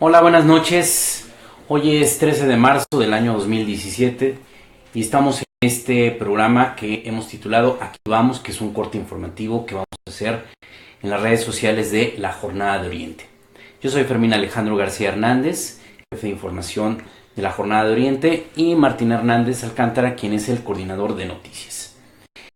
Hola, buenas noches. Hoy es 13 de marzo del año 2017 y estamos en este programa que hemos titulado Aquí vamos, que es un corte informativo que vamos a hacer en las redes sociales de la Jornada de Oriente. Yo soy Fermín Alejandro García Hernández, jefe de información de la Jornada de Oriente, y Martín Hernández Alcántara, quien es el coordinador de noticias.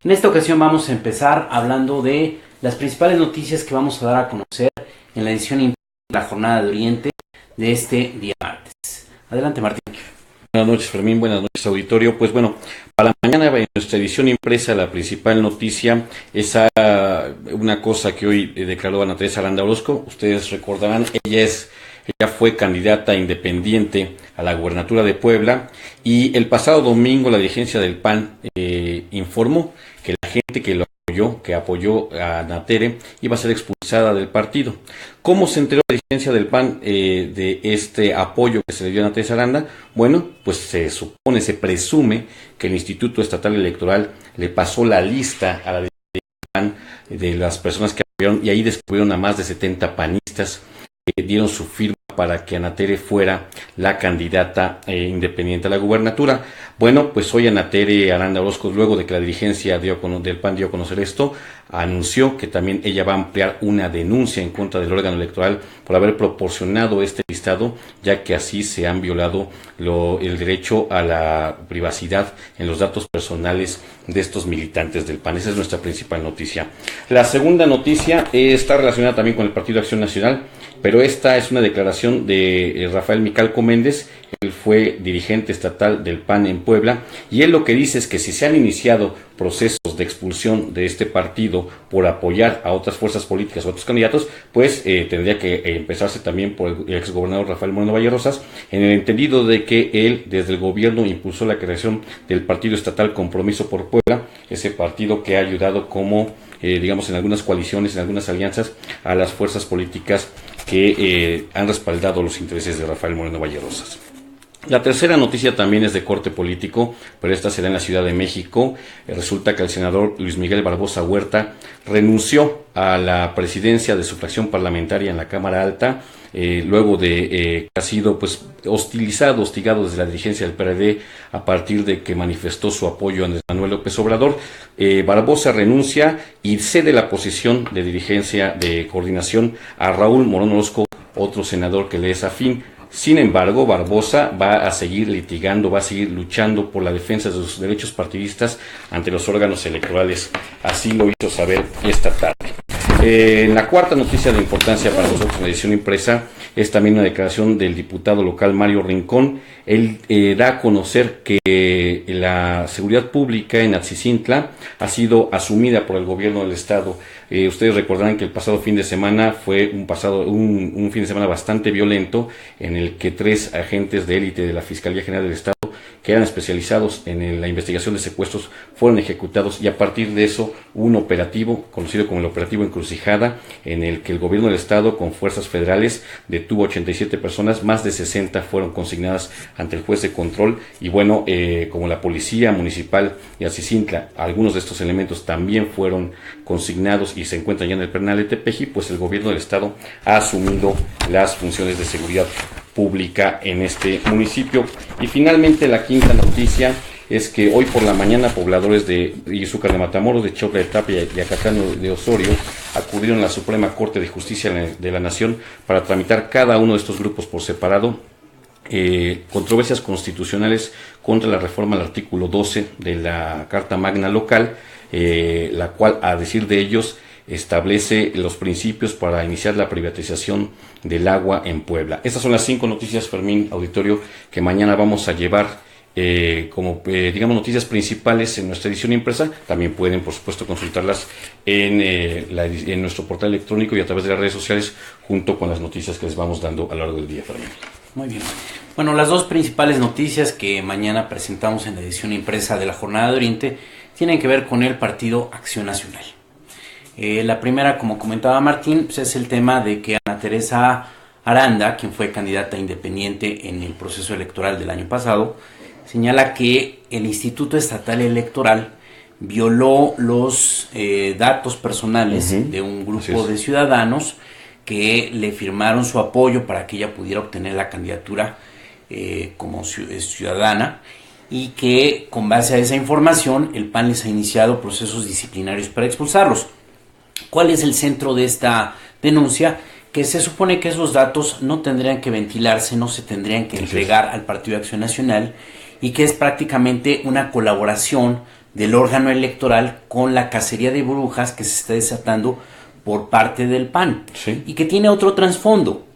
En esta ocasión vamos a empezar hablando de las principales noticias que vamos a dar a conocer en la edición de la Jornada de Oriente de este día martes. Adelante, Martín. Buenas noches, Fermín. Buenas noches, auditorio. Pues bueno, para mañana en nuestra edición impresa la principal noticia es una cosa que hoy declaró Ana Teresa Aranda Orozco. Ustedes recordarán, ella fue candidata independiente a la gubernatura de Puebla y el pasado domingo la dirigencia del PAN informó que la gente que apoyó a Ana Tere iba a ser expulsada del partido. ¿Cómo se enteró la dirigencia del PAN de este apoyo que se le dio a Ana Teresa Aranda? Bueno, pues se presume que el Instituto Estatal Electoral le pasó la lista a la dirigencia del PAN de las personas que apoyaron y ahí descubrieron a más de 70 panistas que dieron su firma para que Ana Tere fuera la candidata independiente a la gubernatura. Bueno, pues hoy Ana Tere Aranda Orozco, luego de que la dirigencia del PAN dio a conocer esto, anunció que también ella va a ampliar una denuncia en contra del órgano electoral por haber proporcionado este listado, ya que así se han violado el derecho a la privacidad en los datos personales de estos militantes del PAN. Esa es nuestra principal noticia. La segunda noticia está relacionada también con el Partido Acción Nacional, pero esta es una declaración de Rafael Micalco Méndez. Él fue dirigente estatal del PAN en Puebla y él lo que dice es que si se han iniciado procesos de expulsión de este partido por apoyar a otras fuerzas políticas o otros candidatos, pues tendría que empezarse también por el exgobernador Rafael Moreno Valle Rosas, en el entendido de que él desde el gobierno impulsó la creación del partido estatal Compromiso por Puebla, ese partido que ha ayudado como digamos en algunas coaliciones, en algunas alianzas a las fuerzas políticas que han respaldado los intereses de Rafael Moreno Valle Rosas. La tercera noticia también es de corte político, pero esta se da en la Ciudad de México. Resulta que el senador Luis Miguel Barbosa Huerta renunció a la presidencia de su fracción parlamentaria en la Cámara Alta, luego de que ha sido hostigado desde la dirigencia del PRD a partir de que manifestó su apoyo a Andrés Manuel López Obrador. Barbosa renuncia y cede la posición de dirigencia de coordinación a Raúl Morón Orozco, otro senador que le es afín. Sin embargo, Barbosa va a seguir litigando, va a seguir luchando por la defensa de sus derechos partidistas ante los órganos electorales. Así lo hizo saber esta tarde. La cuarta noticia de importancia para nosotros en la edición impresa es también una declaración del diputado local Mario Rincón. Él da a conocer que la seguridad pública en Atzicintla ha sido asumida por el gobierno del estado. Ustedes recordarán que el pasado fin de semana fue un fin de semana bastante violento en el que 3 agentes de élite de la Fiscalía General del Estado que eran especializados en la investigación de secuestros fueron ejecutados y a partir de eso hubo un operativo conocido como el operativo Encrucijada en el que el gobierno del estado con fuerzas federales detuvo 87 personas, más de 60 fueron consignadas ante el juez de control y bueno, como la policía municipal de Atzicintla, algunos de estos elementos también fueron consignados y se encuentran ya en el penal de Tepeji, pues el gobierno del estado ha asumido las funciones de seguridad pública en este municipio. Y finalmente la quinta noticia es que hoy por la mañana pobladores de Izúcar de Matamoros, de Chocla de Tapia y Acatán de Osorio acudieron a la Suprema Corte de Justicia de la Nación para tramitar cada uno de estos grupos por separado controversias constitucionales contra la reforma al artículo 12 de la Carta Magna local, la cual, a decir de ellos, establece los principios para iniciar la privatización del agua en Puebla. Estas son las 5 noticias, Fermín, auditorio, que mañana vamos a llevar digamos noticias principales en nuestra edición impresa. También pueden por supuesto consultarlas en nuestro portal electrónico y a través de las redes sociales junto con las noticias que les vamos dando a lo largo del día, Fermín. Muy bien. Bueno, las dos principales noticias que mañana presentamos en la edición impresa de la Jornada de Oriente tienen que ver con el Partido Acción Nacional. La primera, como comentaba Martín, pues es el tema de que Ana Teresa Aranda, quien fue candidata independiente en el proceso electoral del año pasado, señala que el Instituto Estatal Electoral violó los datos personales de un grupo de ciudadanos que le firmaron su apoyo para que ella pudiera obtener la candidatura como ciudadana, y que con base a esa información el PAN les ha iniciado procesos disciplinarios para expulsarlos. ¿Cuál es el centro de esta denuncia? Que se supone que esos datos no tendrían que ventilarse, no se tendrían que entregar al Partido de Acción Nacional, y que es prácticamente una colaboración del órgano electoral con la cacería de brujas que se está desatando por parte del PAN, sí, y que tiene otro trasfondo.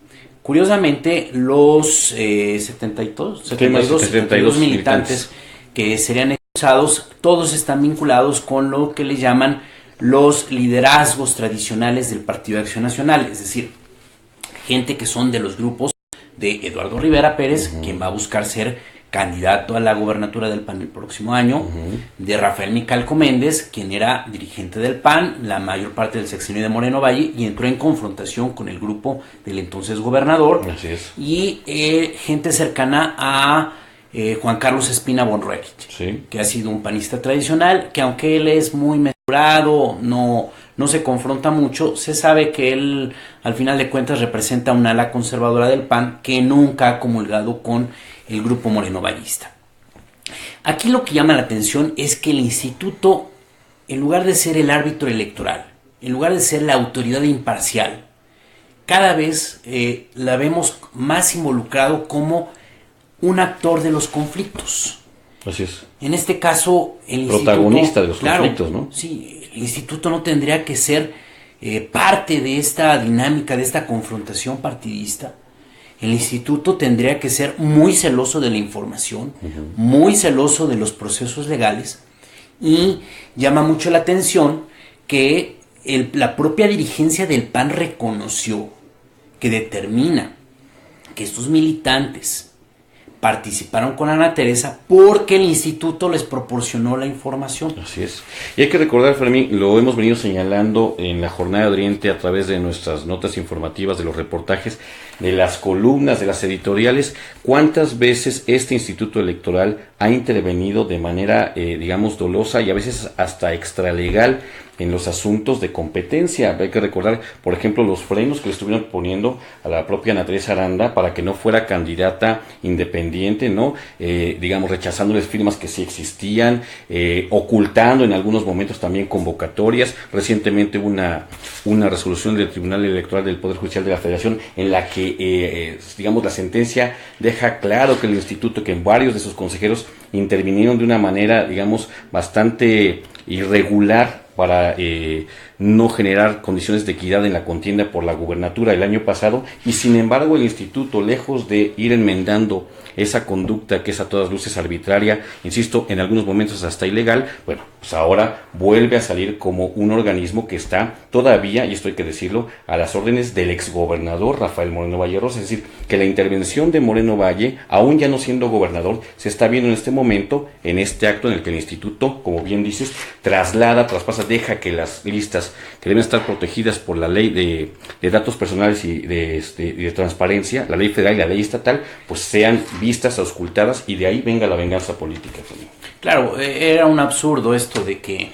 Curiosamente, los 72 militantes que serían expulsados, todos están vinculados con lo que le llaman los liderazgos tradicionales del Partido de Acción Nacional, es decir, gente que son de los grupos de Eduardo Rivera Pérez, quien va a buscar ser candidato a la gobernatura del PAN el próximo año, de Rafael Micalco Méndez, quien era dirigente del PAN la mayor parte del sexenio de Moreno Valle y entró en confrontación con el grupo del entonces gobernador. Así es. Y gente cercana a Juan Carlos Espina Bonruelich, sí, que ha sido un panista tradicional, que aunque él es muy mesurado, no se confronta mucho, se sabe que él al final de cuentas representa un ala conservadora del PAN que nunca ha comulgado con el grupo morenovallista. Aquí lo que llama la atención es que el instituto, en lugar de ser el árbitro electoral, en lugar de ser la autoridad imparcial, cada vez la vemos más involucrado como un actor de los conflictos. Así es. En este caso, el protagonista de los claro, conflictos, ¿no? Sí, el instituto no tendría que ser parte de esta dinámica, de esta confrontación partidista. El instituto tendría que ser muy celoso de la información, muy celoso de los procesos legales, y llama mucho la atención que la propia dirigencia del PAN reconoció que determina que estos militantes participaron con Ana Teresa porque el instituto les proporcionó la información. Así es. Y hay que recordar, Fermín, lo hemos venido señalando en la Jornada de Oriente a través de nuestras notas informativas, de los reportajes, de las columnas, de las editoriales, cuántas veces este instituto electoral ha intervenido de manera, digamos, dolosa y a veces hasta extralegal en los asuntos de competencia. Hay que recordar, por ejemplo, los frenos que le estuvieron poniendo a la propia Ana Teresa Aranda para que no fuera candidata independiente, ¿no? Digamos, rechazándoles firmas que sí existían, ocultando en algunos momentos también convocatorias. Recientemente hubo una resolución del Tribunal Electoral del Poder Judicial de la Federación en la que, digamos, la sentencia deja claro que el instituto, que en varios de sus consejeros intervinieron de una manera, digamos, bastante irregular para no generar condiciones de equidad en la contienda por la gubernatura el año pasado, y sin embargo el instituto, lejos de ir enmendando esa conducta que es a todas luces arbitraria, insisto, en algunos momentos hasta ilegal, bueno, pues ahora vuelve a salir como un organismo que está todavía, y esto hay que decirlo, a las órdenes del exgobernador Rafael Moreno Valle Rosa. Es decir, que la intervención de Moreno Valle, aún ya no siendo gobernador, se está viendo en este momento, en este acto en el que el instituto, como bien dices, traspasa, deja que las listas que deben estar protegidas por la ley de datos personales y de transparencia, la ley federal y la ley estatal, pues sean vistas, auscultadas, y de ahí venga la venganza política también. Claro, era un absurdo esto de que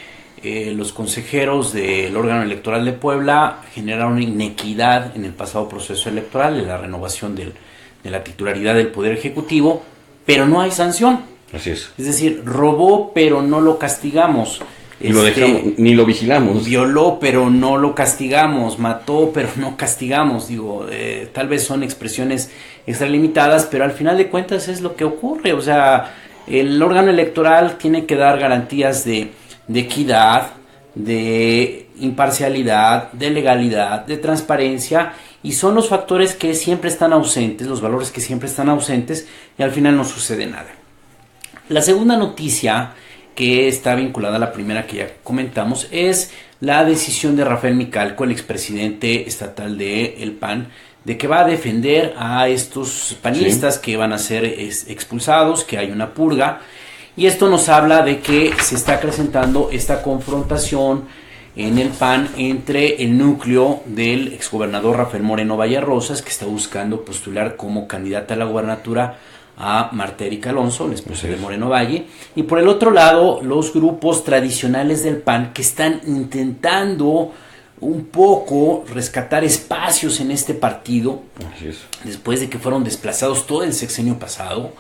los consejeros del órgano electoral de Puebla generaron inequidad en el pasado proceso electoral, en la renovación de la titularidad del Poder Ejecutivo, pero no hay sanción. Así es. Es decir, robó, pero no lo castigamos. Lo dejamos, ni lo vigilamos. Violó, pero no lo castigamos. Mató, pero no castigamos. Digo, tal vez son expresiones extralimitadas, pero al final de cuentas es lo que ocurre. O sea, el órgano electoral tiene que dar garantías de equidad, de imparcialidad, de legalidad, de transparencia, y son los factores que siempre están ausentes, los valores que siempre están ausentes, y al final no sucede nada. La segunda noticia, que está vinculada a la primera que ya comentamos, es la decisión de Rafael Micalco, el expresidente estatal del PAN, de que va a defender a estos panistas que van a ser expulsados, que hay una purga, y esto nos habla de que se está acrecentando esta confrontación en el PAN entre el núcleo del exgobernador Rafael Moreno Valle Rosas, que está buscando postular como candidata a la gubernatura a Marta Erika Alonso, la esposa de Moreno Valle, y por el otro lado los grupos tradicionales del PAN que están intentando un poco rescatar espacios en este partido, Así es. después de que fueron desplazados todo el sexenio pasado,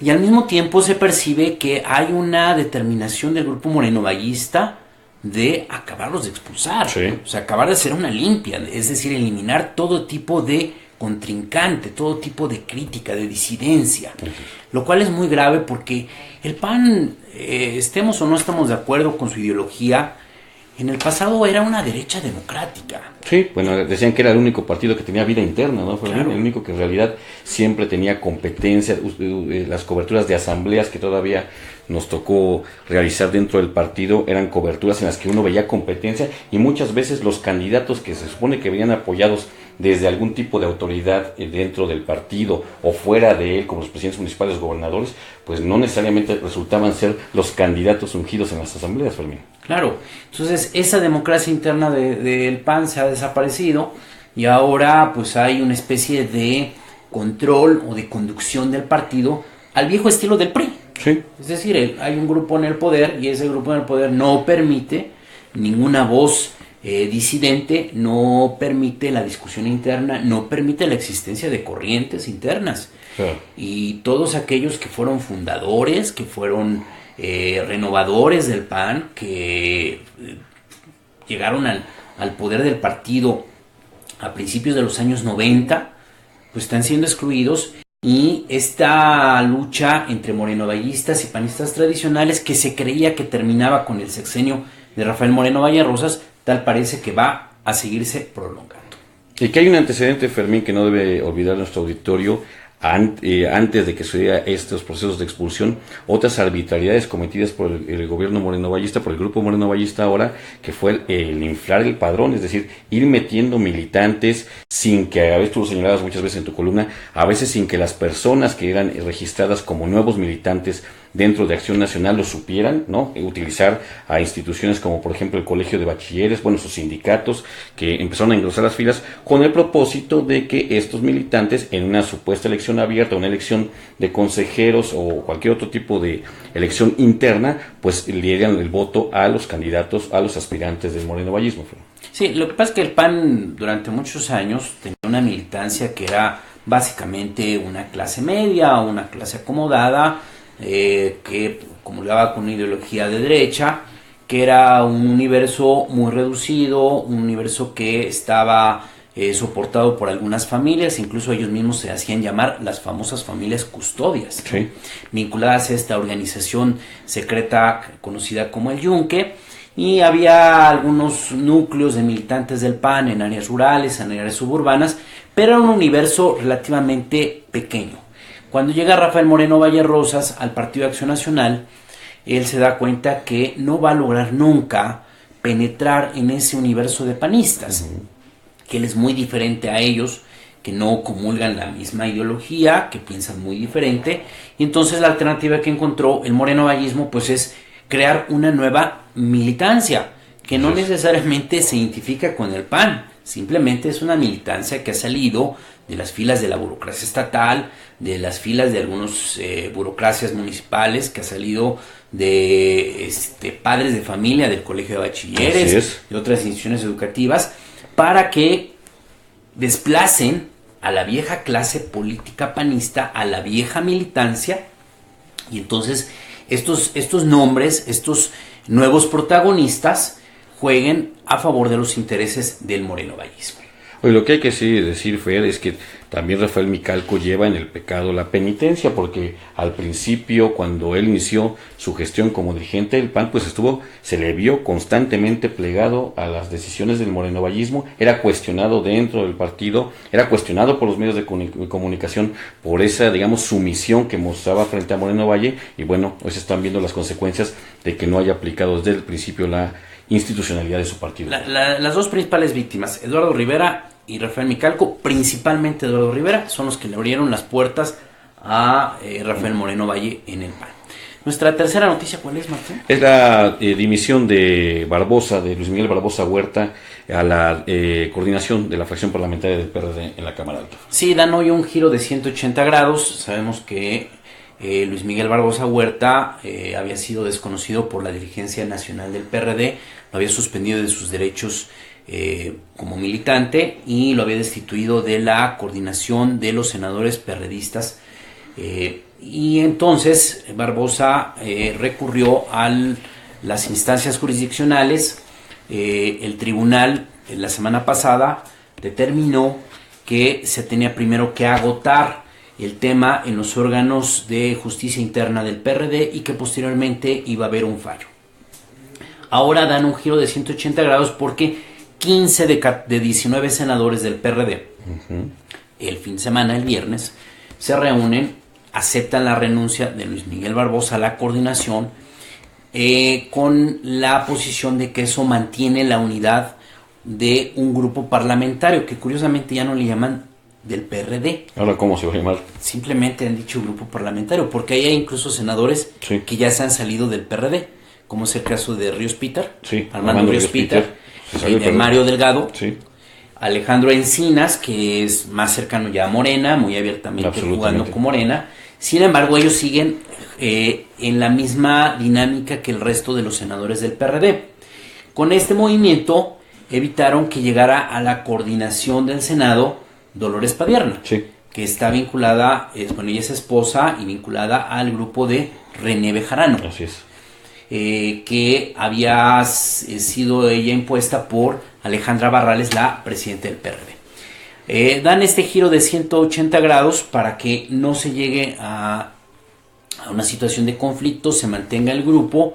y al mismo tiempo se percibe que hay una determinación del grupo morenovallista de acabarlos de expulsar, Sí. o sea, acabar de hacer una limpia, es decir, eliminar todo tipo de contrincante, todo tipo de crítica, de disidencia, lo cual es muy grave porque el PAN, estemos o no estemos de acuerdo con su ideología, en el pasado era una derecha democrática. Sí, bueno, decían que era el único partido que tenía vida interna, ¿no? Fue Claro. el único que en realidad siempre tenía competencia, las coberturas de asambleas que todavía nos tocó realizar dentro del partido eran coberturas en las que uno veía competencia y muchas veces los candidatos que se supone que venían apoyados desde algún tipo de autoridad dentro del partido o fuera de él, como los presidentes municipales, gobernadores, pues no necesariamente resultaban ser los candidatos ungidos en las asambleas, Fermín. Claro, entonces esa democracia interna del PAN se ha desaparecido y ahora pues hay una especie de control o de conducción del partido al viejo estilo del PRI. Sí. Es decir, hay un grupo en el poder y ese grupo en el poder no permite ninguna voz disidente, no permite la discusión interna, no permite la existencia de corrientes internas. Claro. Y todos aquellos que fueron fundadores, que fueron renovadores del PAN, que llegaron al poder del partido a principios de los años 90, pues están siendo excluidos. Y esta lucha entre morenovallistas y panistas tradicionales, que se creía que terminaba con el sexenio de Rafael Moreno Valle Rosas, tal parece que va a seguirse prolongando. Y que hay un antecedente, Fermín, que no debe olvidar nuestro auditorio. Antes de que sucediera estos procesos de expulsión, otras arbitrariedades cometidas por el gobierno morenovallista, por el grupo morenovallista ahora, que fue el inflar el padrón, es decir, ir metiendo militantes sin que, a veces tú lo señalabas muchas veces en tu columna, a veces sin que las personas que eran registradas como nuevos militantes dentro de Acción Nacional lo supieran, ¿no? Utilizar a instituciones como por ejemplo el Colegio de Bachilleres, bueno, sus sindicatos que empezaron a engrosar las filas con el propósito de que estos militantes en una supuesta elección abierta, una elección de consejeros o cualquier otro tipo de elección interna, pues le dieran el voto a los candidatos, a los aspirantes del morenovallismo. Sí, lo que pasa es que el PAN durante muchos años tenía una militancia que era básicamente una clase media, una clase acomodada, que comulgaba con una ideología de derecha, que era un universo muy reducido, un universo que estaba soportado por algunas familias, incluso ellos mismos se hacían llamar las famosas familias custodias, ¿no? Sí. Vinculadas a esta organización secreta conocida como el Yunque, y había algunos núcleos de militantes del PAN en áreas rurales, en áreas suburbanas, pero era un universo relativamente pequeño. Cuando llega Rafael Moreno Valle Rosas al Partido de Acción Nacional, él se da cuenta que no va a lograr nunca penetrar en ese universo de panistas, que él es muy diferente a ellos, que no comulgan la misma ideología, que piensan muy diferente, y entonces la alternativa que encontró el morenovallismo pues es crear una nueva militancia, que no necesariamente se identifica con el PAN, simplemente es una militancia que ha salido de las filas de la burocracia estatal, de las filas de algunas burocracias municipales, que ha salido de padres de familia del Colegio de Bachilleres, de otras instituciones educativas, para que desplacen a la vieja clase política panista, a la vieja militancia, y entonces estos nombres, estos nuevos protagonistas, jueguen a favor de los intereses del morenovallismo. Oye, lo que hay que decir, Fer, es que también Rafael Micalco lleva en el pecado la penitencia, porque al principio, cuando él inició su gestión como dirigente del PAN, pues se le vio constantemente plegado a las decisiones del morenovallismo, era cuestionado dentro del partido, era cuestionado por los medios de comunicación por esa, digamos, sumisión que mostraba frente a Moreno Valle, y bueno, hoy se están viendo las consecuencias de que no haya aplicado desde el principio la institucionalidad de su partido. Las dos principales víctimas, Eduardo Rivera y Rafael Micalco, principalmente Eduardo Rivera, son los que le abrieron las puertas a Rafael Moreno Valle en el PAN. Nuestra tercera noticia, ¿cuál es, Martín? Es la dimisión de Barbosa, de Luis Miguel Barbosa Huerta, a la coordinación de la fracción parlamentaria del PRD en la Cámara Alta. Sí, dan hoy un giro de 180 grados. Sabemos que Luis Miguel Barbosa Huerta había sido desconocido por la dirigencia nacional del PRD, lo había suspendido de sus derechos como militante y lo había destituido de la coordinación de los senadores perredistas. Y entonces Barbosa recurrió a las instancias jurisdiccionales. El tribunal la semana pasada determinó que se tenía primero que agotar el tema en los órganos de justicia interna del PRD y que posteriormente iba a haber un fallo. Ahora dan un giro de 180 grados porque 15 de 19 senadores del PRD, el fin de semana, el viernes, se reúnen, aceptan la renuncia de Luis Miguel Barbosa a la coordinación con la posición de que eso mantiene la unidad de un grupo parlamentario que curiosamente ya no le llaman del PRD. Ahora, ¿cómo se va a llamar? Simplemente han dicho grupo parlamentario, porque hay incluso senadores que ya se han salido del PRD, como es el caso de Ríos Peter, Armando Ríos Peter, de Mario Delgado, Alejandro Encinas, que es más cercano ya a Morena, muy abiertamente jugando con Morena. Sin embargo, ellos siguen en la misma dinámica que el resto de los senadores del PRD. Con este movimiento evitaron que llegara a la coordinación del Senado Dolores Padierna, que está vinculada, ella es esposa y vinculada al grupo de René Bejarano. Así es. Que había sido ella impuesta por Alejandra Barrales, la presidenta del PRD. Dan este giro de 180 grados para que no se llegue a una situación de conflicto, se mantenga el grupo.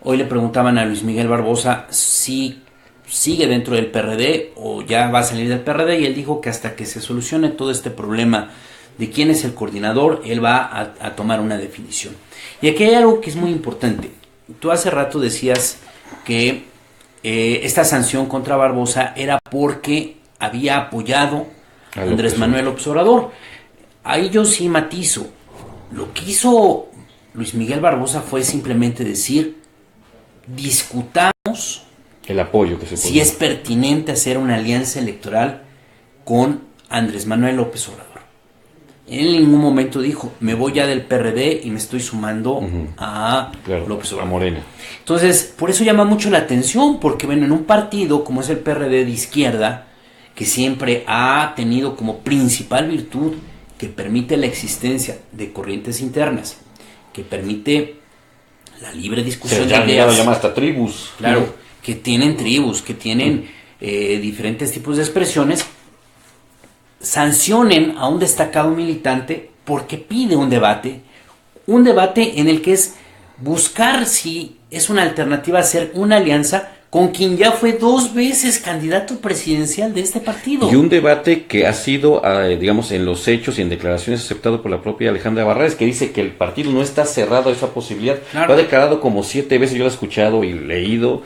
Hoy le preguntaban a Luis Miguel Barbosa si sigue dentro del PRD o ya va a salir del PRD, y él dijo que hasta que se solucione todo este problema de quién es el coordinador, él va a tomar una definición. Y aquí hay algo que es muy importante. Tú hace rato decías que esta sanción contra Barbosa era porque había apoyado a Andrés Manuel López Obrador. Ahí yo sí matizo. Lo que hizo Luis Miguel Barbosa fue simplemente decir, discutamos el apoyo que se si es pertinente hacer una alianza electoral con Andrés Manuel López Obrador. En ningún momento dijo, me voy ya del PRD y me estoy sumando a López Obrador. A Morena. Entonces, por eso llama mucho la atención, porque bueno, en un partido como es el PRD de izquierda, que siempre ha tenido como principal virtud que permite la existencia de corrientes internas, que permite la libre discusión de ideas. Se llama hasta tribus. Claro, que tienen tribus, que tienen diferentes tipos de expresiones, sancionen a un destacado militante porque pide un debate en el que es buscar si es una alternativa a hacer una alianza con quien ya fue 2 veces candidato presidencial de este partido. Y un debate que ha sido, digamos, en los hechos y en declaraciones aceptado por la propia Alejandra Barrales, que dice que el partido no está cerrado a esa posibilidad. Claro. Lo ha declarado como 7 veces, yo lo he escuchado y leído.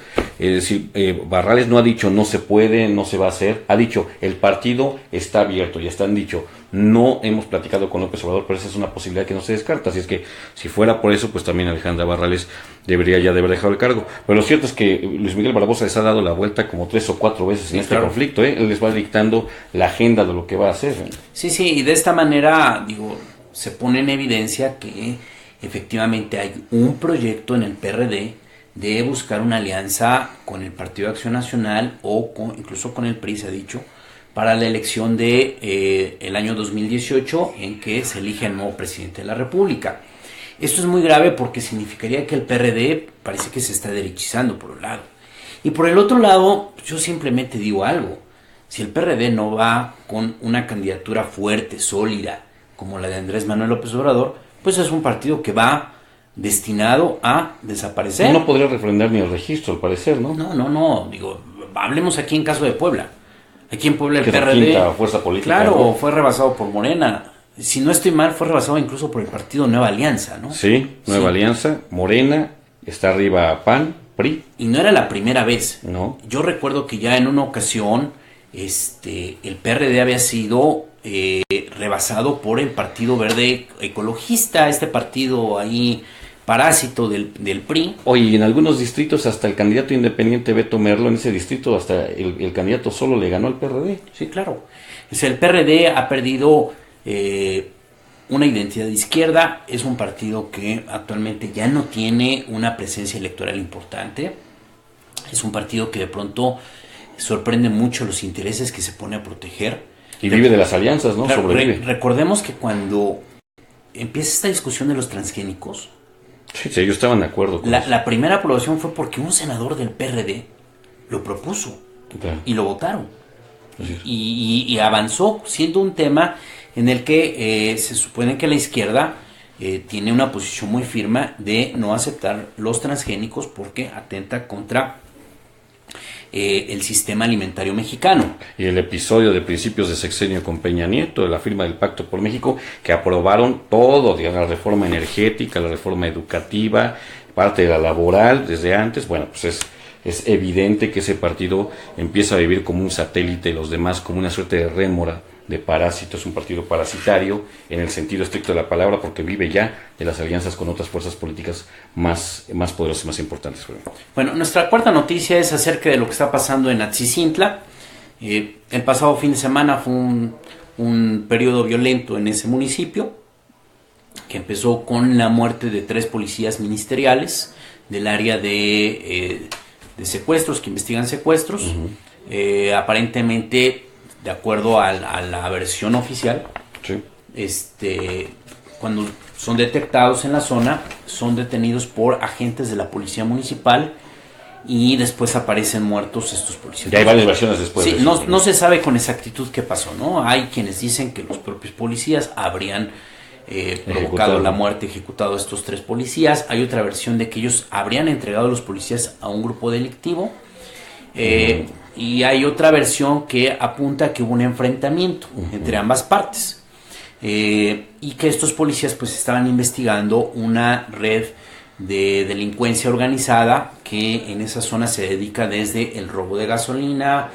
Barrales no ha dicho no se puede, no se va a hacer. Ha dicho el partido está abierto y han dicho no hemos platicado con López Obrador, pero esa es una posibilidad que no se descarta. Así es que si fuera por eso, pues también Alejandra Barrales debería ya de haber dejado el cargo. Pero lo cierto es que Luis Miguel Barbosa les ha dado la vuelta como 3 o 4 veces en este conflicto. Él les va dictando la agenda de lo que va a hacer. Sí, y de esta manera, se pone en evidencia que efectivamente hay un proyecto en el PRD de buscar una alianza con el Partido de Acción Nacional o incluso con el PRI, se ha dicho, para la elección de el año 2018 en que se elige el nuevo presidente de la República. Esto es muy grave porque significaría que el PRD parece que se está derechizando por un lado. Y por el otro lado, yo simplemente digo algo. Si el PRD no va con una candidatura fuerte, sólida, como la de Andrés Manuel López Obrador, pues es un partido que va destinado a desaparecer. No podría refrendar ni el registro, al parecer, ¿no? No. Hablemos aquí en caso de Puebla. Aquí en Puebla el PRD, quinta fuerza política, claro, ¿no? Fue rebasado por Morena. Si no estoy mal, fue rebasado incluso por el partido Nueva Alianza, ¿no? Sí, Nueva Alianza, Morena, está arriba PAN, PRI. Y no era la primera vez. No. Yo recuerdo que ya en una ocasión el PRD había sido rebasado por el Partido Verde Ecologista, este partido ahí parásito del PRI. Oye, en algunos distritos hasta el candidato independiente Beto Merlo, en ese distrito hasta el candidato solo le ganó al PRD. Sí, claro. El PRD ha perdido una identidad de izquierda, es un partido que actualmente ya no tiene una presencia electoral importante, es un partido que de pronto sorprende mucho los intereses que se pone a proteger. Y vive de las alianzas, ¿no? Sobrevive. Recordemos que cuando empieza esta discusión de los transgénicos, sí, ellos estaban de acuerdo con eso. La primera aprobación fue porque un senador del PRD lo propuso, claro, y lo votaron. Y avanzó, siendo un tema en el que se supone que la izquierda tiene una posición muy firme de no aceptar los transgénicos porque atenta contra el sistema alimentario mexicano. Y el episodio de principios de sexenio con Peña Nieto, de la firma del Pacto por México, que aprobaron todo, digamos, la reforma energética, la reforma educativa, parte de la laboral desde antes. Bueno, pues es evidente que ese partido empieza a vivir como un satélite y los demás como una suerte de rémora, de parásito. Es un partido parasitario en el sentido estricto de la palabra, porque vive ya de las alianzas con otras fuerzas políticas más poderosas y más importantes. Bueno, nuestra cuarta noticia es acerca de lo que está pasando en Atzicintla. El pasado fin de semana fue un periodo violento en ese municipio, que empezó con la muerte de 3 policías ministeriales del área de secuestros, que investigan secuestros. Uh-huh. Aparentemente, de acuerdo a la versión oficial, sí, cuando son detectados en la zona, son detenidos por agentes de la policía municipal y después aparecen muertos estos policías. Ya hay varias versiones después. Sí, de eso, no se sabe con exactitud qué pasó, ¿no? Hay quienes dicen que los propios policías habrían provocado la muerte, ejecutado a estos 3 policías. Hay otra versión de que ellos habrían entregado a los policías a un grupo delictivo. Y hay otra versión que apunta a que hubo un enfrentamiento entre ambas partes, y que estos policías pues estaban investigando una red de delincuencia organizada que en esa zona se dedica desde el robo de gasolina,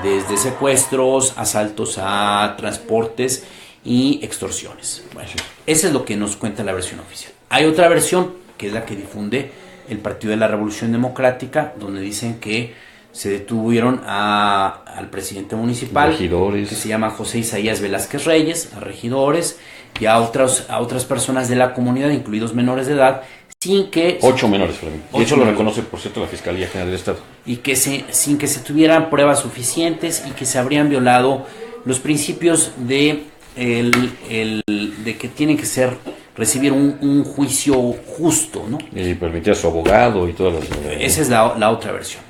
desde secuestros, asaltos a transportes y extorsiones. Bueno, eso es lo que nos cuenta la versión oficial. Hay otra versión, que es la que difunde el Partido de la Revolución Democrática, donde dicen que se detuvieron al presidente municipal, regidores, que se llama José Isaías Velázquez Reyes, a regidores y a otras personas de la comunidad, incluidos menores de edad, sin que... 8 menores, y eso lo reconoce, por cierto, la Fiscalía General del Estado. Y que sin que se tuvieran pruebas suficientes y que se habrían violado los principios de que tienen que recibir un juicio justo, ¿no? Y permitir a su abogado y todas las... Esa es la otra versión.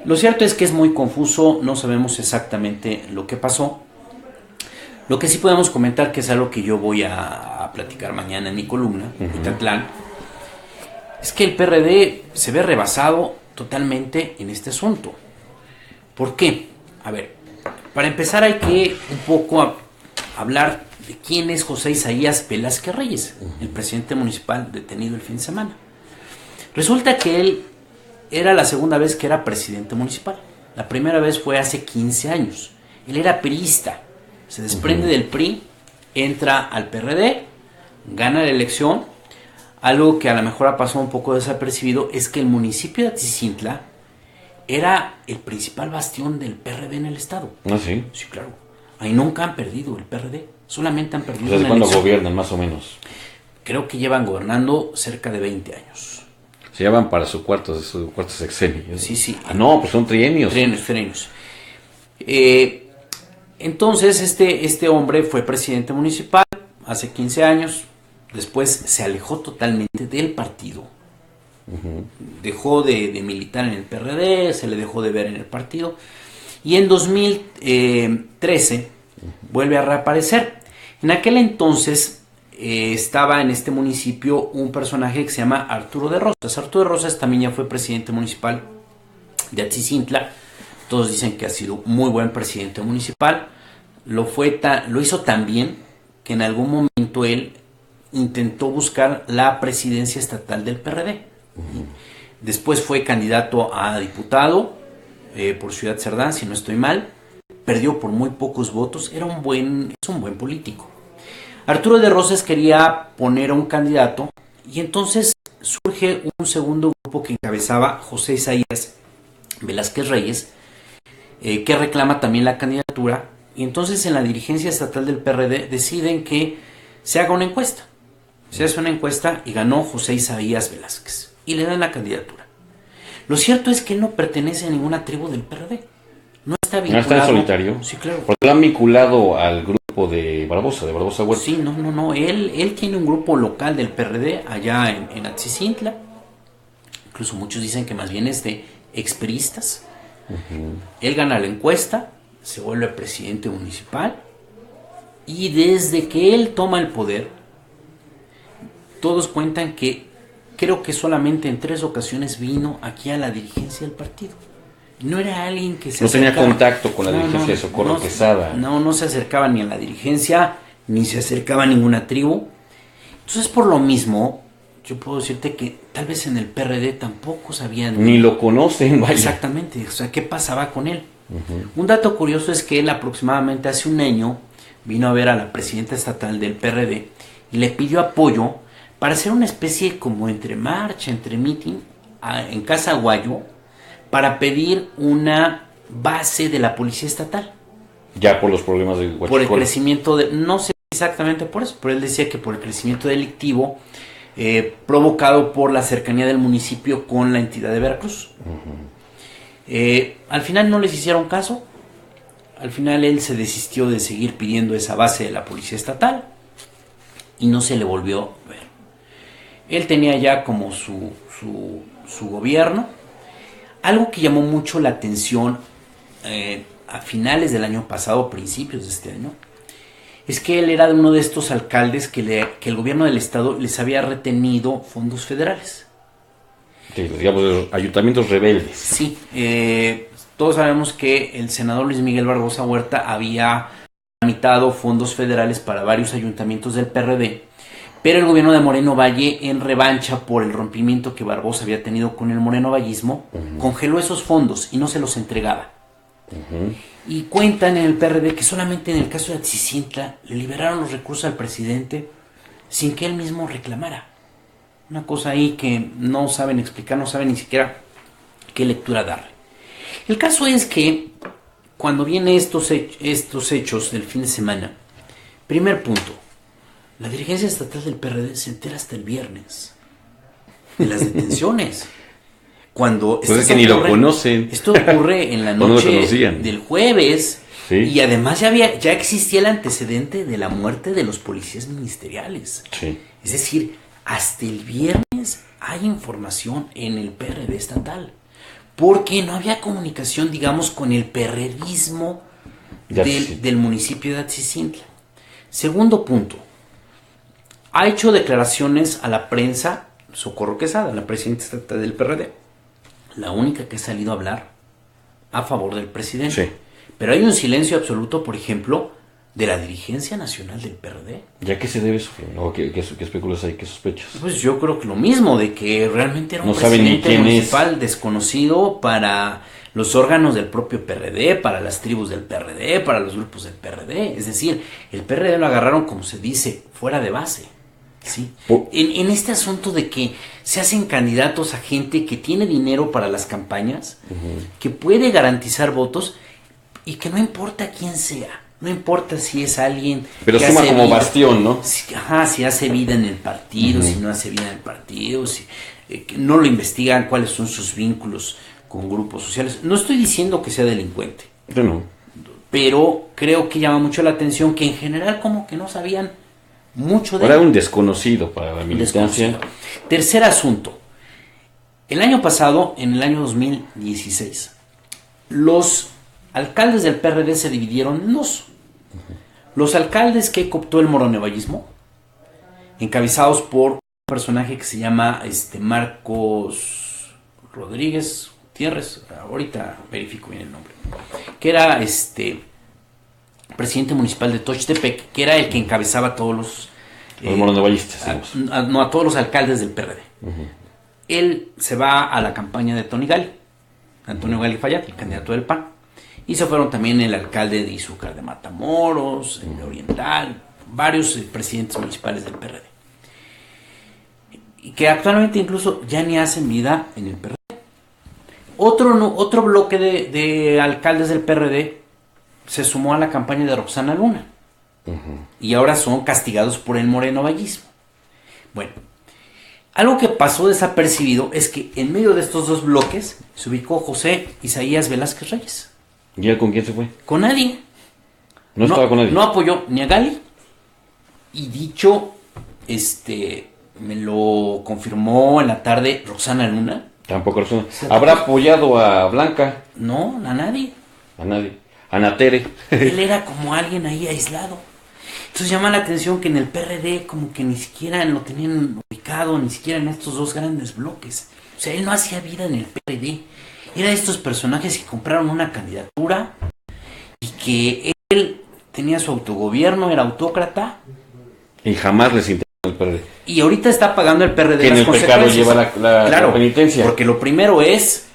Lo cierto es que es muy confuso, no sabemos exactamente lo que pasó. Lo que sí podemos comentar, que es algo que yo voy a platicar mañana en mi columna, Itatlán, es que el PRD se ve rebasado totalmente en este asunto. ¿Por qué? A ver, para empezar hay que un poco hablar de quién es José Isaías Velázquez Reyes, el presidente municipal detenido el fin de semana. Resulta que él era la segunda vez que era presidente municipal. La primera vez fue hace 15 años. Él era priista, se desprende del PRI, entra al PRD, gana la elección. Algo que a lo mejor ha pasado un poco desapercibido es que el municipio de Atzicintla era el principal bastión del PRD en el estado. ¿Ah, sí? Sí, claro. Ahí nunca han perdido el PRD, solamente han perdido. ¿Desde cuándo gobiernan, más o menos? Creo que llevan gobernando cerca de 20 años. Se llaman para su cuarto sexenio. Sí. Ah, no, pues son trienios. Trienios. Entonces, este hombre fue presidente municipal hace 15 años. Después se alejó totalmente del partido. Dejó de militar en el PRD, se le dejó de ver en el partido. Y en 2013 vuelve a reaparecer. En aquel entonces estaba en este municipio un personaje que se llama Arturo de Rosas. Arturo de Rosas también ya fue presidente municipal de Atzicintla. Todos dicen que ha sido muy buen presidente municipal. Lo hizo tan bien que en algún momento él intentó buscar la presidencia estatal del PRD. Después fue candidato a diputado por Ciudad Cerdán, si no estoy mal. Perdió por muy pocos votos. Es un buen político. Arturo de Rosas quería poner a un candidato y entonces surge un segundo grupo que encabezaba José Isaías Velázquez Reyes, que reclama también la candidatura. Y entonces en la dirigencia estatal del PRD deciden que se haga una encuesta. Se hace una encuesta y ganó José Isaías Velázquez. Y le dan la candidatura. Lo cierto es que él no pertenece a ninguna tribu del PRD. No está vinculado. ¿No está en solitario? Sí, claro. Porque lo han vinculado al grupo de Barbosa Huerta. Sí, no. Él tiene un grupo local del PRD allá en Atzicintla. Incluso muchos dicen que más bien es de expriistas. Él gana la encuesta, se vuelve presidente municipal. Y desde que él toma el poder, todos cuentan que creo que solamente en 3 ocasiones vino aquí a la dirigencia del partido. No era alguien que se acercaba. Tenía contacto con la dirigencia de Socorro Quesada. No se acercaba ni a la dirigencia, ni se acercaba a ninguna tribu. Entonces, por lo mismo, yo puedo decirte que tal vez en el PRD tampoco sabían. Ni lo conocen, vaya. Exactamente, o sea, ¿qué pasaba con él? Un dato curioso es que él aproximadamente hace un año vino a ver a la presidenta estatal del PRD y le pidió apoyo para hacer una especie como entre marcha, entre meeting en Casa Aguayo, para pedir una base de la policía estatal. Ya por los problemas de Huachicol. Por el crecimiento no sé exactamente por eso, pero él decía que por el crecimiento delictivo provocado por la cercanía del municipio con la entidad de Veracruz. Al final no les hicieron caso. Al final él se desistió de seguir pidiendo esa base de la policía estatal y no se le volvió a ver. Él tenía ya como su gobierno. Algo que llamó mucho la atención a finales del año pasado, principios de este año, es que él era uno de estos alcaldes que el gobierno del estado les había retenido fondos federales. Sí, digamos, los ayuntamientos rebeldes. Sí, todos sabemos que el senador Luis Miguel Barbosa Huerta había tramitado fondos federales para varios ayuntamientos del PRD, pero el gobierno de Moreno Valle, en revancha por el rompimiento que Barbosa había tenido con el morenovallismo, congeló esos fondos y no se los entregaba. Y cuentan en el PRD que solamente en el caso de Atzicintla le liberaron los recursos al presidente sin que él mismo reclamara. Una cosa ahí que no saben explicar, no saben ni siquiera qué lectura darle. El caso es que cuando vienen estos hechos del fin de semana, primer punto, la dirigencia estatal del PRD se entera hasta el viernes de las detenciones. Cuando pues es que ni lo conocen. Esto ocurre en la noche del jueves. Sí. Y además ya existía el antecedente de la muerte de los policías ministeriales. Sí. Es decir, hasta el viernes hay información en el PRD estatal. Porque no había comunicación, digamos, con el perredismo del municipio de Atzicintla. Segundo punto. Ha hecho declaraciones a la prensa Socorro Quesada, la presidenta estatal del PRD. La única que ha salido a hablar a favor del presidente. Sí. Pero hay un silencio absoluto, por ejemplo, de la dirigencia nacional del PRD. ¿Ya qué se debe eso? ¿O qué especulas hay? ¿Qué sospechas? Pues yo creo que lo mismo, de que realmente era un no presidente municipal desconocido para los órganos del propio PRD, para las tribus del PRD, para los grupos del PRD. Es decir, el PRD lo agarraron, como se dice, fuera de base. ¿Sí? En este asunto de que se hacen candidatos a gente que tiene dinero para las campañas, que puede garantizar votos y que no importa quién sea, no importa si es alguien pero que suma hace como vida, bastión, ¿no? Si hace vida en el partido, si no hace vida en el partido, si no lo investigan cuáles son sus vínculos con grupos sociales. No estoy diciendo que sea delincuente, pero creo que llama mucho la atención que en general como que no sabían mucho de él. Era un desconocido para la militancia. Tercer asunto. El año pasado, en el año 2016, los alcaldes del PRD se dividieron en dos. Los alcaldes que cooptó el morenovallismo, encabezados por un personaje que se llama Marcos Rodríguez Gutiérrez, ahorita verifico bien el nombre, que era presidente municipal de Tochtepec, que era el que encabezaba todos los morenovallistas, a todos los alcaldes del PRD. Él se va a la campaña de Antonio Gali Fayad, el candidato del PAN, y se fueron también el alcalde de Izúcar de Matamoros, el de Oriental, varios presidentes municipales del PRD, y que actualmente incluso ya ni hacen vida en el PRD. Otro bloque de alcaldes del PRD se sumó a la campaña de Roxana Luna, Y ahora son castigados por el morenovallismo. Bueno, algo que pasó desapercibido es que en medio de estos dos bloques se ubicó José Isaías Velázquez Reyes. ¿Y él con quién se fue? Con nadie. No estaba con nadie. No apoyó ni a Gali. Y dicho, me lo confirmó en la tarde Roxana Luna. Tampoco Roxana. ¿Habrá apoyado a Blanca? No, a nadie. A nadie. A Natere. Él era como alguien ahí aislado. Entonces llama la atención que en el PRD como que ni siquiera lo tenían ubicado, ni siquiera en estos dos grandes bloques. O sea, él no hacía vida en el PRD. Era de estos personajes que compraron una candidatura y que él tenía su autogobierno, era autócrata. Y jamás les interesó el PRD. Y ahorita está pagando el PRD que las en el pecado lleva la penitencia. Porque lo primero es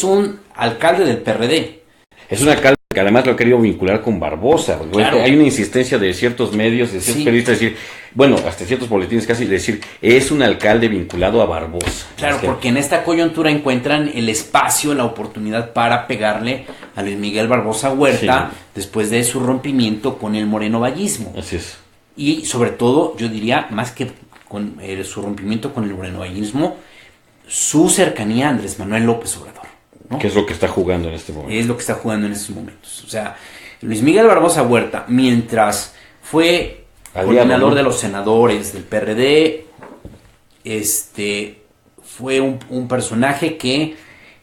un alcalde del PRD. Es un alcalde que además lo ha querido vincular con Barbosa. Claro. Hay una insistencia de ciertos medios, de ciertos periodistas, decir, bueno, hasta ciertos boletines casi, decir, es un alcalde vinculado a Barbosa. Claro, porque en esta coyuntura encuentran el espacio, la oportunidad para pegarle a Luis Miguel Barbosa Huerta después de su rompimiento con el morenovallismo. Así es. Y sobre todo, yo diría, más que con su rompimiento con el morenovallismo, su cercanía a Andrés Manuel López Obrador, ¿no? Que es lo que está jugando en este momento. Es lo que está jugando en estos momentos. O sea, Luis Miguel Barbosa Huerta, mientras fue coordinador de los senadores del PRD, fue un personaje que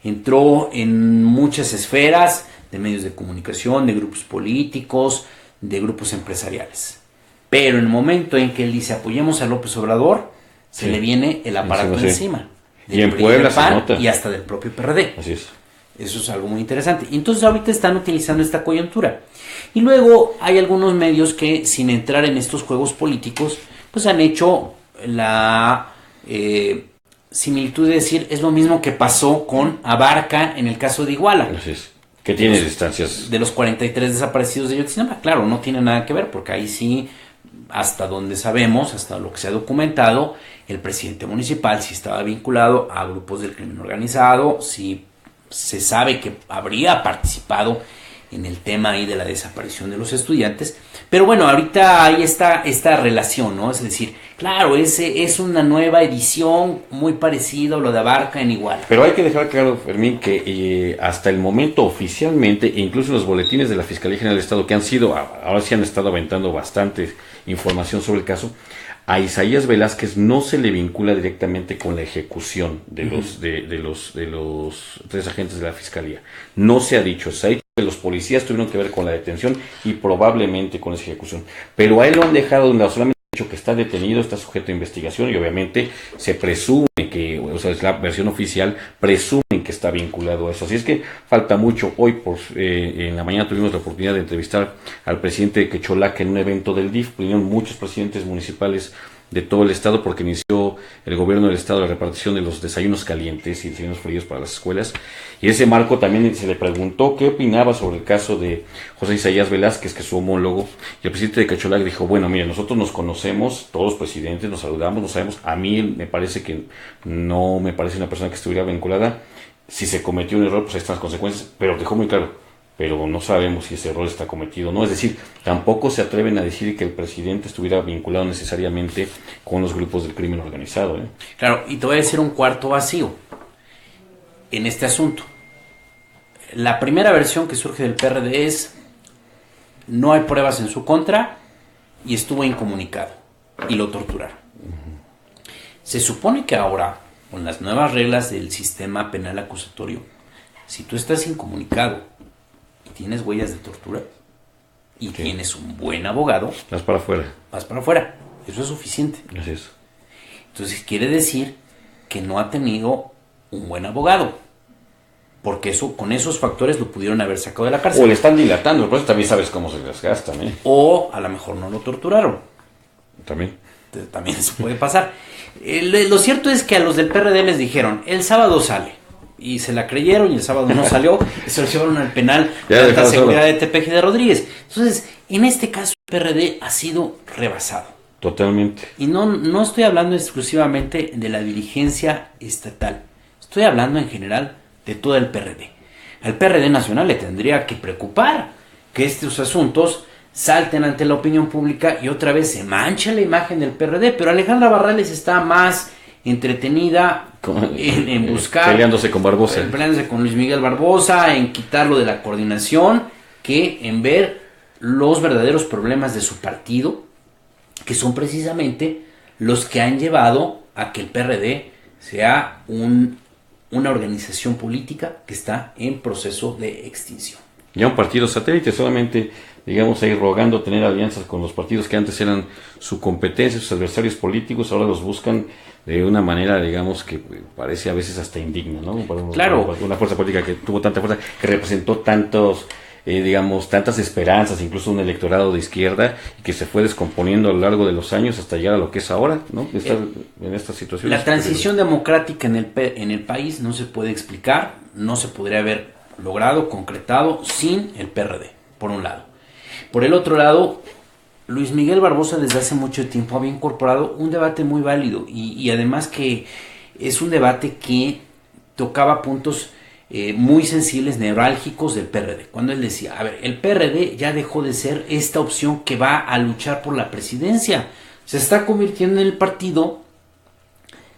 entró en muchas esferas de medios de comunicación, de grupos políticos, de grupos empresariales. Pero en el momento en que él dice apoyemos a López Obrador, se le viene el aparato encima. Y en Puebla se nota. Y hasta del propio PRD. Así es. Eso es algo muy interesante. Y entonces ahorita están utilizando esta coyuntura. Y luego hay algunos medios que, sin entrar en estos juegos políticos, pues han hecho la similitud de decir, es lo mismo que pasó con Abarca en el caso de Iguala. Así es. Que tiene distancias. De los 43 desaparecidos de Ayotzinapa. Claro, no tiene nada que ver, porque ahí sí, hasta donde sabemos, hasta lo que se ha documentado, el presidente municipal sí estaba vinculado a grupos del crimen organizado, sí se sabe que habría participado en el tema ahí de la desaparición de los estudiantes, pero bueno, ahorita hay esta relación, ¿no? Es decir, claro, es una nueva edición muy parecida a lo de Abarca en Iguala. Pero hay que dejar claro, Fermín, que hasta el momento oficialmente, e incluso en los boletines de la Fiscalía General del Estado, que ahora sí han estado aventando bastante información sobre el caso, a Isaías Velázquez no se le vincula directamente con la ejecución de los tres agentes de la Fiscalía. No se ha dicho, se ha dicho que los policías tuvieron que ver con la detención y probablemente con esa ejecución. Pero a él lo han dejado de un lado, solamente han dicho que está detenido, está sujeto a investigación y obviamente se presume que, o sea, es la versión oficial, presumen que está vinculado a eso. Así es que falta mucho. Hoy, en la mañana tuvimos la oportunidad de entrevistar al presidente de Quecholac en un evento del DIF. Vinieron muchos presidentes municipales de todo el estado porque inició el gobierno del estado la repartición de los desayunos calientes y desayunos fríos para las escuelas. Y en ese marco también se le preguntó qué opinaba sobre el caso de José Isaías Velázquez, que es su homólogo, y el presidente de Quecholac dijo, bueno, mire, nosotros nos conocemos, todos los presidentes, nos saludamos, nos sabemos, a mí me parece que no me parece una persona que estuviera vinculada, si se cometió un error, pues ahí están las consecuencias, pero dejó muy claro, pero no sabemos si ese error está cometido o no. Es decir, tampoco se atreven a decir que el presidente estuviera vinculado necesariamente con los grupos del crimen organizado. Claro, y te voy a decir un cuarto vacío en este asunto. La primera versión que surge del PRD es no hay pruebas en su contra y estuvo incomunicado y lo torturaron. Se supone que ahora, con las nuevas reglas del sistema penal acusatorio, si tú estás incomunicado tienes huellas de tortura y tienes un buen abogado, vas para afuera. Vas para afuera. Eso es suficiente. Así es. Entonces quiere decir que no ha tenido un buen abogado, porque con esos factores lo pudieron haber sacado de la cárcel. O le están dilatando, por eso también sabes cómo se les gastan. O a lo mejor no lo torturaron. También se puede pasar. Lo cierto es que a los del PRD les dijeron, el sábado sale. Y se la creyeron y el sábado no salió, y se lo llevaron al penal de alta seguridad de Tepeji de Rodríguez. Entonces, en este caso, el PRD ha sido rebasado. Totalmente. Y no estoy hablando exclusivamente de la dirigencia estatal. Estoy hablando en general de todo el PRD. Al PRD nacional le tendría que preocupar que estos asuntos salten ante la opinión pública y otra vez se mancha la imagen del PRD, pero Alejandra Barrales está más entretenida en buscar, peleándose con Barbosa, peleándose con Luis Miguel Barbosa, en quitarlo de la coordinación, que en ver los verdaderos problemas de su partido, que son precisamente los que han llevado a que el PRD sea una organización política que está en proceso de extinción. Ya un partido satélite, solamente, digamos, ahí rogando tener alianzas con los partidos que antes eran su competencia, sus adversarios políticos, ahora los buscan de una manera, digamos, que parece a veces hasta indigna, ¿no? Claro. Una fuerza política que tuvo tanta fuerza, que representó tantos, digamos, tantas esperanzas, incluso un electorado de izquierda, y que se fue descomponiendo a lo largo de los años hasta llegar a lo que es ahora, ¿no? Estar en esta situación. La transición democrática en el país no se puede explicar, no se podría haber logrado, concretado, sin el PRD, por un lado. Por el otro lado, Luis Miguel Barbosa desde hace mucho tiempo había incorporado un debate muy válido y además que es un debate que tocaba puntos muy sensibles, neurálgicos del PRD. Cuando él decía, a ver, el PRD ya dejó de ser esta opción que va a luchar por la presidencia. Se está convirtiendo en el partido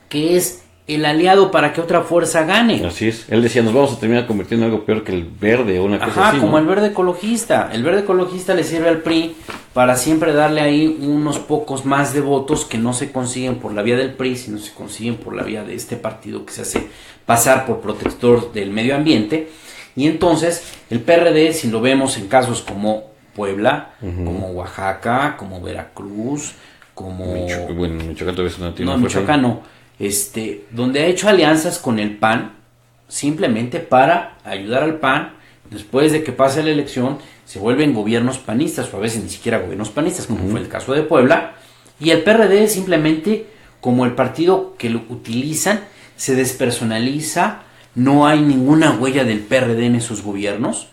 que es el aliado para que otra fuerza gane. Así es. Él decía, nos vamos a terminar convirtiendo en algo peor que el verde o una cosa así, como ¿no? el verde ecologista. El verde ecologista le sirve al PRI para siempre darle ahí unos pocos más de votos que no se consiguen por la vía del PRI, sino se consiguen por la vía de este partido que se hace pasar por protector del medio ambiente. Y entonces el PRD, si lo vemos en casos como Puebla, como Oaxaca, como Veracruz, como... Michoacán todavía es una No, Michoacán no. Donde ha hecho alianzas con el PAN, simplemente para ayudar al PAN, después de que pase la elección, se vuelven gobiernos panistas, o a veces ni siquiera gobiernos panistas, como fue el caso de Puebla, y el PRD simplemente, como el partido que lo utilizan, se despersonaliza, no hay ninguna huella del PRD en esos gobiernos.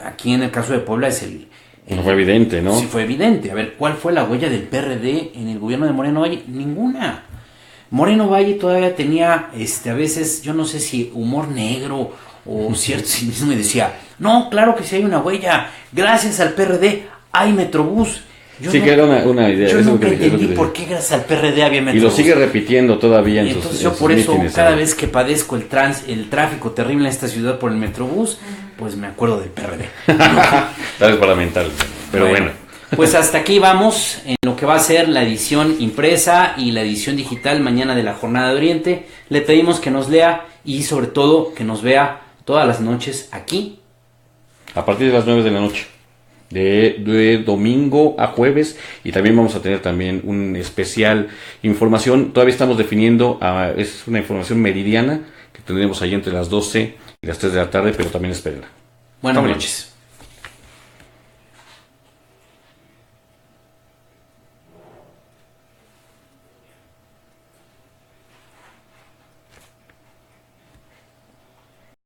Aquí en el caso de Puebla no fue evidente, ¿no? Sí, fue evidente. A ver, ¿cuál fue la huella del PRD en el gobierno de Moreno Valle? Ninguna. Moreno Valle todavía tenía, a veces, yo no sé si humor negro o cierto cinismo, y decía, no, claro que sí hay una huella, gracias al PRD hay Metrobús. Que era una idea. Yo nunca entendí por qué gracias al PRD había Metrobús. Y lo sigue repitiendo todavía en sus yo por eso, mítines, cada vez que padezco el tráfico terrible en esta ciudad por el Metrobús, pues me acuerdo del PRD. Tal vez para mental, pero bueno. Pues hasta aquí vamos en lo que va a ser la edición impresa y la edición digital mañana de la Jornada de Oriente. Le pedimos que nos lea y sobre todo que nos vea todas las noches aquí. A partir de las 9 de la noche, de domingo a jueves, y también vamos a tener también un especial información. Todavía estamos definiendo, es una información meridiana que tendremos ahí entre las 12 y las 3 de la tarde, pero también espérenla. Buenas noches.